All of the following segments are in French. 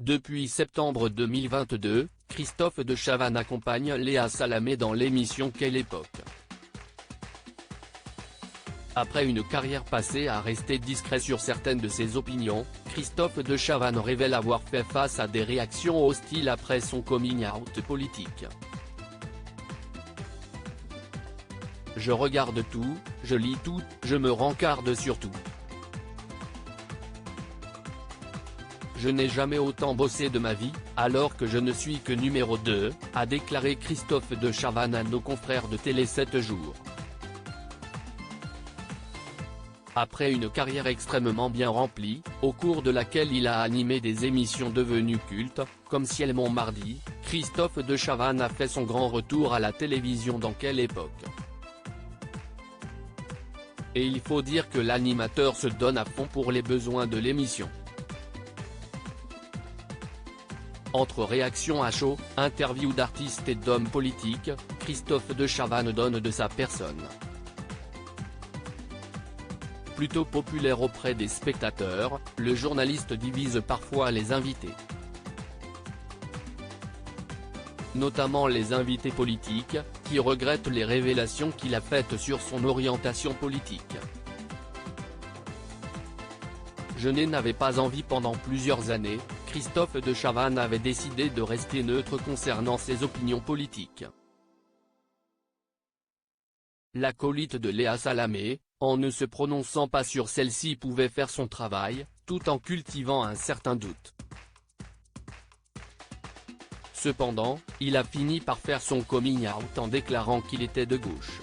Depuis septembre 2022, Christophe de Chavannes accompagne Léa Salamé dans l'émission Quelle époque. Après une carrière passée à rester discret sur certaines de ses opinions, Christophe de Chavannes révèle avoir fait face à des réactions hostiles après son coming out politique. Je regarde tout, je lis tout, je me rencarde sur tout. Je n'ai jamais autant bossé de ma vie, alors que je ne suis que numéro 2, a déclaré Christophe de Chavannes à nos confrères de Télé 7 jours. Après une carrière extrêmement bien remplie, au cours de laquelle il a animé des émissions devenues cultes, comme Ciel mon mardi, Christophe de Chavannes a fait son grand retour à la télévision dans Quelle époque. Et il faut dire que l'animateur se donne à fond pour les besoins de l'émission. Entre réactions à chaud, interviews d'artistes et d'hommes politiques, Christophe de Chavannes donne de sa personne. Plutôt populaire auprès des spectateurs, le journaliste divise parfois les invités. Notamment les invités politiques, qui regrettent les révélations qu'il a faites sur son orientation politique. Je n'avais pas envie pendant plusieurs années, Christophe de Chavannes avait décidé de rester neutre concernant ses opinions politiques. L'acolyte de Léa Salamé, en ne se prononçant pas sur celle-ci, pouvait faire son travail, tout en cultivant un certain doute. Cependant, il a fini par faire son coming out en déclarant qu'il était de gauche.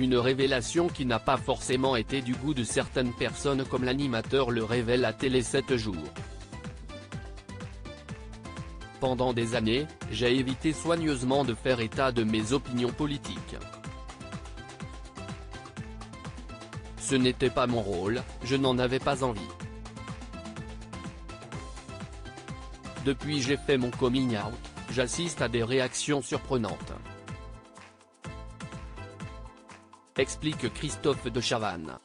Une révélation qui n'a pas forcément été du goût de certaines personnes, comme l'animateur le révèle à Télé 7 jours. Pendant des années, j'ai évité soigneusement de faire état de mes opinions politiques. Ce n'était pas mon rôle, je n'en avais pas envie. Depuis j'ai fait mon coming out, j'assiste à des réactions surprenantes. Explique Christophe de Chavannes.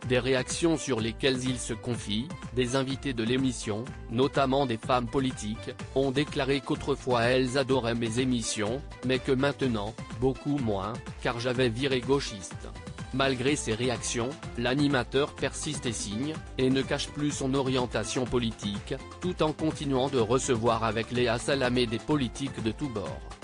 Des réactions sur lesquelles il se confie, des invités de l'émission, notamment des femmes politiques, ont déclaré qu'autrefois elles adoraient mes émissions, mais que maintenant, beaucoup moins, car j'avais viré gauchiste. Malgré ces réactions, l'animateur persiste et signe, et ne cache plus son orientation politique, tout en continuant de recevoir avec Léa Salamé des politiques de tous bords.